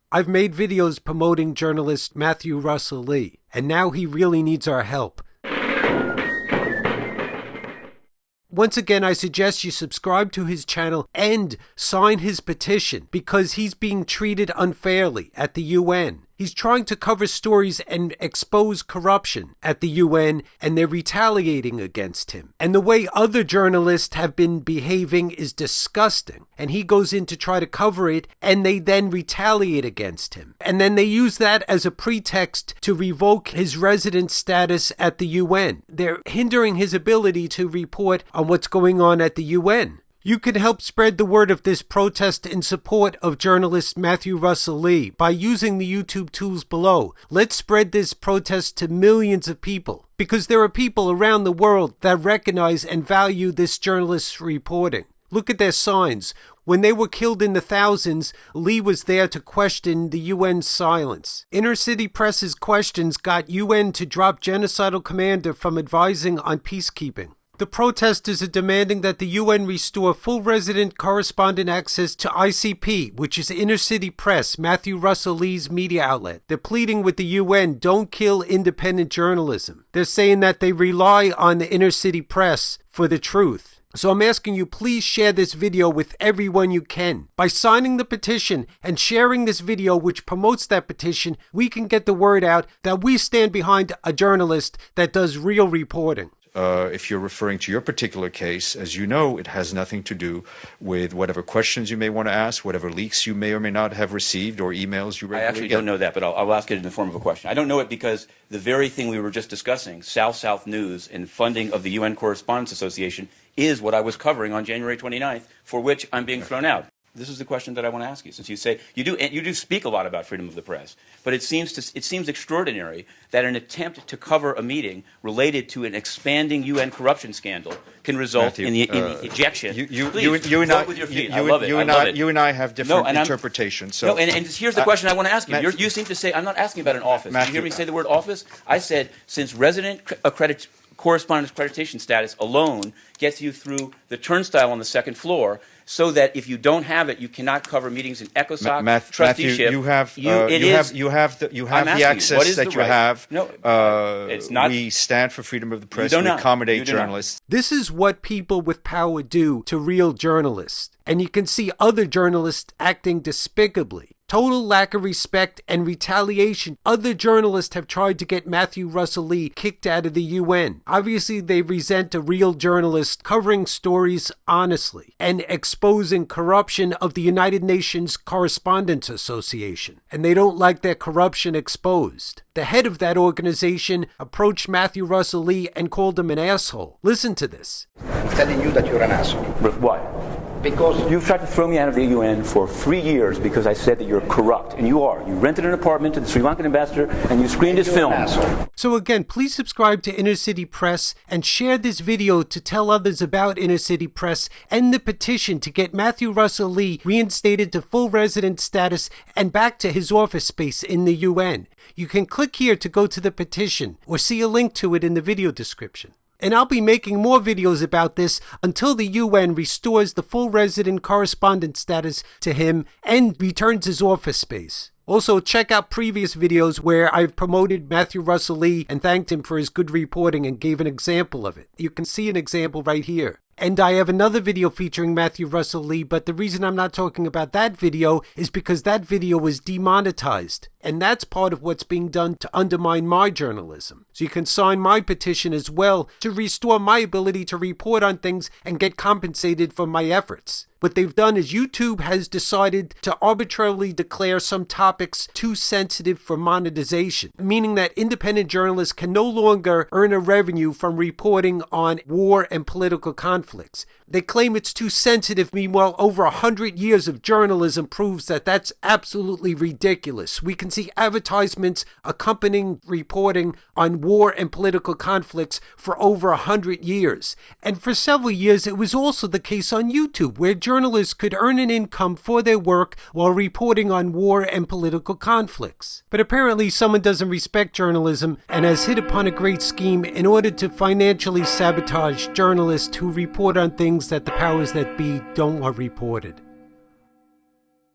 I've made videos promoting journalist Matthew Russell Lee, and now he really needs our help. Once again, I suggest you subscribe to his channel and sign his petition because he's being treated unfairly at the UN. He's trying to cover stories and expose corruption at the UN, and they're retaliating against him. And the way other journalists have been behaving is disgusting. And he goes in to try to cover it, and they then retaliate against him. And then they use that as a pretext to revoke his resident status at the UN. They're hindering his ability to report on what's going on at the UN. You can help spread the word of this protest in support of journalist Matthew Russell Lee by using the YouTube tools below. Let's spread this protest to millions of people, because there are people around the world that recognize and value this journalist's reporting. Look at their signs. When they were killed in the thousands, Lee was there to question the UN's silence. Inner City Press's questions got UN to drop genocidal commander from advising on peacekeeping. The protesters are demanding that the UN restore full resident correspondent access to ICP, which is Inner City Press, Matthew Russell Lee's media outlet. They're pleading with the UN, don't kill independent journalism. They're saying that they rely on the Inner City Press for the truth. So I'm asking you, please share this video with everyone you can. By signing the petition and sharing this video which promotes that petition, we can get the word out that we stand behind a journalist that does real reporting. If you're referring to your particular case, as you know, it has nothing to do with whatever questions you may want to ask, whatever leaks you may or may not have received, or emails you regularly I actually don't know that, but I'll ask it in the form of a question. I don't know it because the very thing we were just discussing, South-South News and funding of the UN Correspondents Association, is what I was covering on January 29th, for which I'm being thrown out. This is the question that I want to ask you, since you say you do speak a lot about freedom of the press, but it seems extraordinary that an attempt to cover a meeting related to an expanding UN corruption scandal can result in the ejection. You and I have different interpretations. So and here's the question I want to ask you. You seem to say I'm not asking about an office. Did you hear me say the word office? I said since resident correspondence accreditation status alone gets you through the turnstile on the second floor, so that if you don't have it, you cannot cover meetings in ECOSOC, trusteeship. Matthew, you have the access that you have. No, it's not. We stand for freedom of the press. We accommodate journalists. This is what people with power do to real journalists. And you can see other journalists acting despicably. Total lack of respect and retaliation. Other journalists have tried to get Matthew Russell Lee kicked out of the UN. Obviously, they resent a real journalist covering stories honestly and exposing corruption of the United Nations Correspondents Association. And they don't like their corruption exposed. The head of that organization approached Matthew Russell Lee and called him an asshole. Listen to this. I'm telling you that you're an asshole. But why? Because you've tried to throw me out of the UN for 3 years because I said that you're corrupt, and you are. You rented an apartment to the Sri Lankan ambassador, and you screened his film. So again, please subscribe to Inner City Press and share this video to tell others about Inner City Press and the petition to get Matthew Russell Lee reinstated to full resident status and back to his office space in the UN. You can click here to go to the petition or see a link to it in the video description. And I'll be making more videos about this until the UN restores the full resident correspondent status to him and returns his office space. Also, check out previous videos where I've promoted Matthew Russell Lee and thanked him for his good reporting and gave an example of it. You can see an example right here. And I have another video featuring Matthew Russell Lee, but the reason I'm not talking about that video is because that video was demonetized. And that's part of what's being done to undermine my journalism. So you can sign my petition as well to restore my ability to report on things and get compensated for my efforts. What they've done is YouTube has decided to arbitrarily declare some topics too sensitive for monetization, meaning that independent journalists can no longer earn a revenue from reporting on war and political conflicts. They claim it's too sensitive. Meanwhile, over 100 years of journalism proves that that's absolutely ridiculous. We can see advertisements accompanying reporting on war and political conflicts for over 100 years. And for several years, it was also the case on YouTube, where journalists could earn an income for their work while reporting on war and political conflicts. But apparently someone doesn't respect journalism and has hit upon a great scheme in order to financially sabotage journalists who report on things that the powers that be don't want reported.